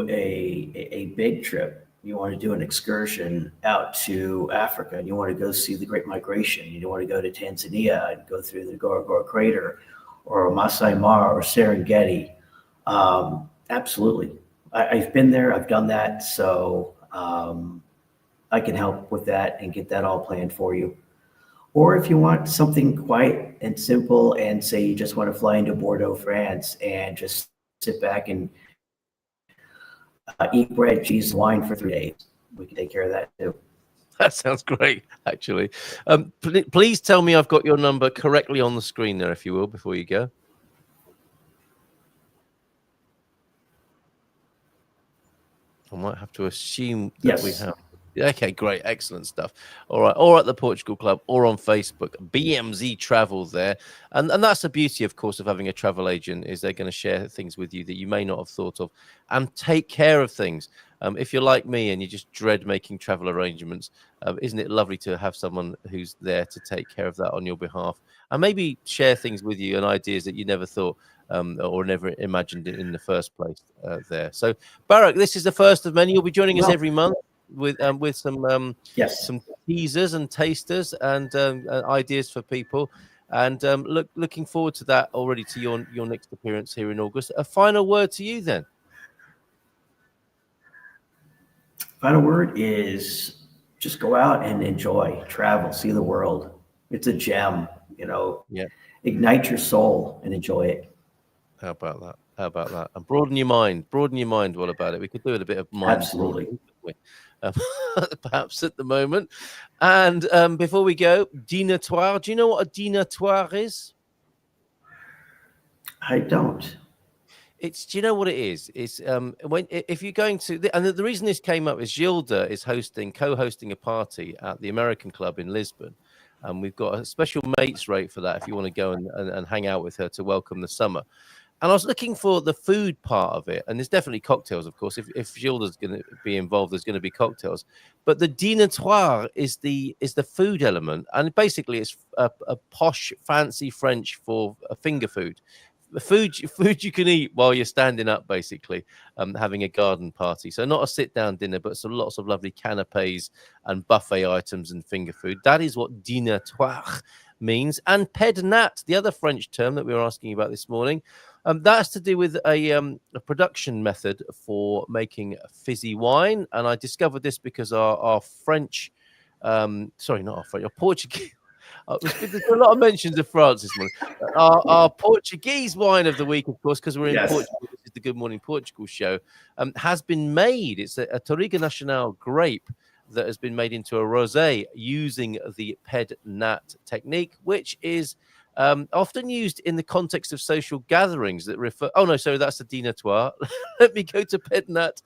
a big trip, you want to do an excursion out to Africa, and you want to go see the Great Migration, you want to go to Tanzania and go through the Ngorongoro Crater, or Masai Mara, or Serengeti. Absolutely, I've been there, I've done that, so I can help with that and get that all planned for you. Or if you want something quiet and simple, and say you just want to fly into Bordeaux, France, and just sit back and eat bread, cheese, wine for 3 days, we can take care of that too. That sounds great, actually. Please tell me I've got your number correctly on the screen there, if you will, before you go. I might have to assume that we have. Okay, great, excellent stuff. All right, or at the Portugal Club, or on Facebook, BMZ Travel there, and that's the beauty, of course, of having a travel agent, is they're going to share things with you that you may not have thought of, and take care of things. If you're like me and you just dread making travel arrangements, isn't it lovely to have someone who's there to take care of that on your behalf, and maybe share things with you and ideas that you never thought or never imagined in the first place there. So, Barak, this is the first of many. You'll be joining us every month with some some teasers and tasters and ideas for people, and looking forward to that already, to your next appearance here in August. A final word to you then. Final word is just go out and enjoy, travel, see the world. It's a gem, ignite your soul and enjoy it. How about that? And broaden your mind. What about it? We could do it a bit of mind. Absolutely. Perhaps at the moment. And before we go, dînatoire. Do you know what a dînatoire is? I don't. It's, do you know what it is? It's if you're going to, and the reason this came up is Gilda is co-hosting a party at the American Club in Lisbon, and we've got a special mates rate for that if you want to go and hang out with her to welcome the summer. And I was looking for the food part of it, and there's definitely cocktails, of course. If Gilda's going to be involved, there's going to be cocktails. But the dînatoire is the food element, and basically it's a posh, fancy French for a finger food. Food you can eat while you're standing up, basically, having a garden party. So not a sit-down dinner, but lots of lovely canapes and buffet items and finger food. That is what dînatoire means. And pednat, the other French term that we were asking about this morning, that's to do with a production method for making fizzy wine. And I discovered this because our French, sorry, not our French, our Portuguese. There's a lot of mentions of France this morning. Our Portuguese wine of the week, of course, because we're in Portugal. This is the Good Morning Portugal show. Has been made. It's a Touriga Nacional grape that has been made into a rosé using the pednat technique, which is often used in the context of social gatherings that refer. Oh no, sorry, that's the dînatoire. Let me go to pednat.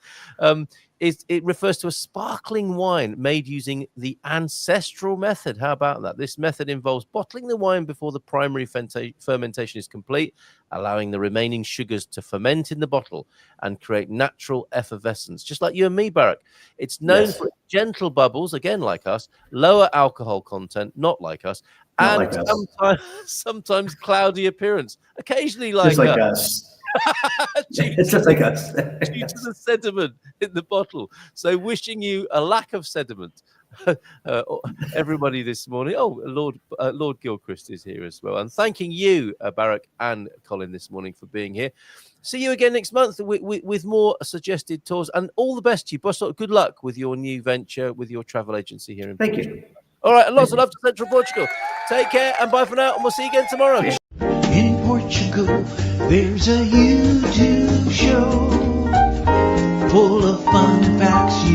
It refers to a sparkling wine made using the ancestral method. How about that? This method involves bottling the wine before the primary fermentation is complete, allowing the remaining sugars to ferment in the bottle and create natural effervescence, just like you and me, Barak. It's known for gentle bubbles, again like us, lower alcohol content, not like us, and sometimes cloudy appearance, occasionally like us. It's just like us. Due to the sediment in the bottle. So wishing you a lack of sediment. Everybody this morning. Oh, Lord Gilchrist is here as well. And thanking you, Barak and Colin, this morning for being here. See you again next month with more suggested tours. And all the best to you, boss. Good luck with your new venture, with your travel agency here in Portugal. Thank you. All right, and lots of love to Central Portugal. Take care and bye for now. And we'll see you again tomorrow. In Portugal, there's a YouTube show full of fun facts